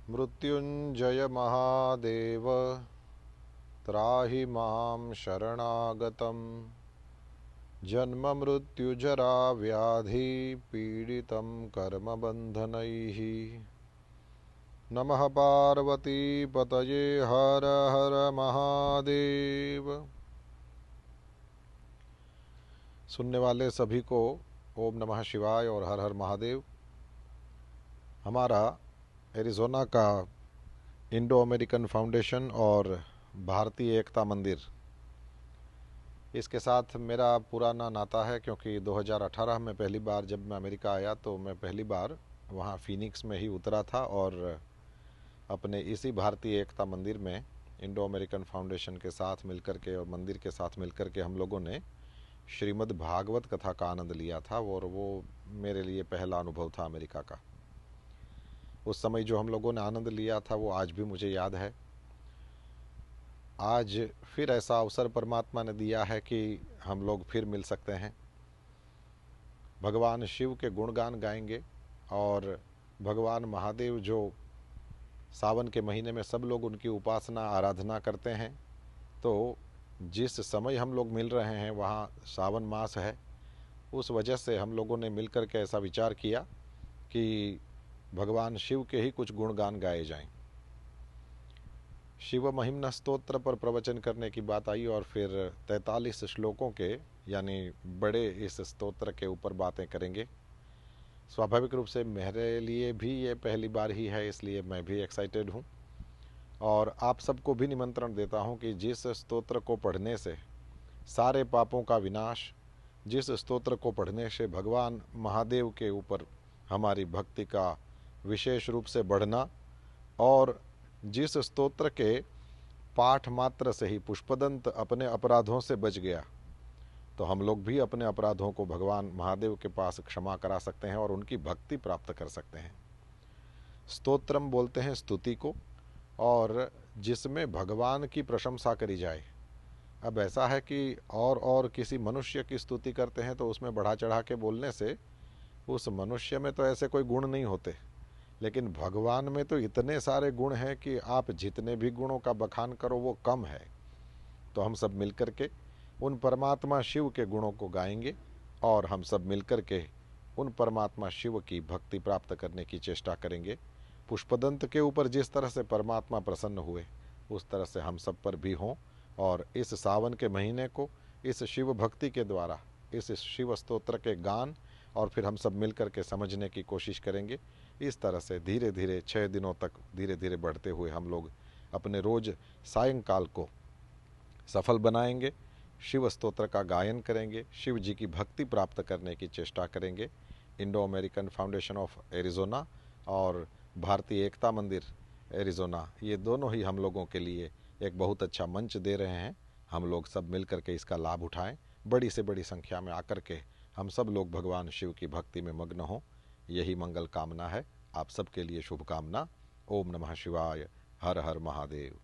मृत्युंजय महादेव त्राहि मां शरणागतम् जन्म मृत्युजरा व्याधि पीडितं कर्मबन्धनैः। नमः पार्वती पतये हर हर महादेव। सुनने वाले सभी को ओम नमः शिवाय और हर हर महादेव। हमारा एरिज़ोना का इंडो अमेरिकन फाउंडेशन और भारतीय एकता मंदिर, इसके साथ मेरा पुराना नाता है, क्योंकि 2018 में पहली बार जब मैं अमेरिका आया तो मैं पहली बार वहाँ फीनिक्स में ही उतरा था और अपने इसी भारतीय एकता मंदिर में इंडो अमेरिकन फाउंडेशन के साथ मिलकर के और मंदिर के साथ मिलकर के हम लोगों ने श्रीमद् भागवत कथा का आनंद लिया था और वो मेरे लिए पहला अनुभव था अमेरिका का। उस समय जो हम लोगों ने आनंद लिया था वो आज भी मुझे याद है। आज फिर ऐसा अवसर परमात्मा ने दिया है कि हम लोग फिर मिल सकते हैं। भगवान शिव के गुणगान गाएंगे और भगवान महादेव जो सावन के महीने में सब लोग उनकी उपासना आराधना करते हैं, तो जिस समय हम लोग मिल रहे हैं वहाँ सावन मास है। उस वजह से हम लोगों ने मिलकर के ऐसा विचार किया कि भगवान शिव के ही कुछ गुणगान गाए जाएं। शिव महिम्न स्तोत्र पर प्रवचन करने की बात आई और फिर 43 श्लोकों के यानी बड़े इस स्तोत्र के ऊपर बातें करेंगे। स्वाभाविक रूप से मेरे लिए भी ये पहली बार ही है, इसलिए मैं भी एक्साइटेड हूँ और आप सबको भी निमंत्रण देता हूँ कि जिस स्तोत्र को पढ़ने से सारे पापों का विनाश, जिस स्तोत्र को पढ़ने से भगवान महादेव के ऊपर हमारी भक्ति का विशेष रूप से बढ़ना और जिस स्तोत्र के पाठ मात्र से ही पुष्पदंत अपने अपराधों से बच गया, तो हम लोग भी अपने अपराधों को भगवान महादेव के पास क्षमा करा सकते हैं और उनकी भक्ति प्राप्त कर सकते हैं। स्तोत्रम बोलते हैं स्तुति को, और जिसमें भगवान की प्रशंसा करी जाए। अब ऐसा है कि और किसी मनुष्य की स्तुति करते हैं तो उसमें बढ़ा चढ़ा के बोलने से उस मनुष्य में तो ऐसे कोई गुण नहीं होते, लेकिन भगवान में तो इतने सारे गुण हैं कि आप जितने भी गुणों का बखान करो वो कम है। तो हम सब मिलकर के उन परमात्मा शिव के गुणों को गाएंगे और हम सब मिलकर के उन परमात्मा शिव की भक्ति प्राप्त करने की चेष्टा करेंगे। पुष्पदंत के ऊपर जिस तरह से परमात्मा प्रसन्न हुए उस तरह से हम सब पर भी हों और इस सावन के महीने को इस शिव भक्ति के द्वारा, इस शिव स्तोत्र के गान और फिर हम सब मिलकर के समझने की कोशिश करेंगे। इस तरह से धीरे धीरे 6 दिनों तक धीरे धीरे बढ़ते हुए हम लोग अपने रोज सायंकाल को सफल बनाएंगे। शिव स्तोत्र का गायन करेंगे, शिव जी की भक्ति प्राप्त करने की चेष्टा करेंगे। Indo American foundation of Arizona और भारतीय एकता मंदिर एरिज़ोना, ये दोनों ही हम लोगों के लिए एक बहुत अच्छा मंच दे रहे हैं। हम लोग सब मिल करके इसका लाभ उठाएं। बड़ी से बड़ी संख्या में आकर के हम सब लोग भगवान शिव की भक्ति में मग्न हों, यही मंगल कामना है। आप सबके लिए शुभकामना। ओम नमः शिवाय। हर हर महादेव।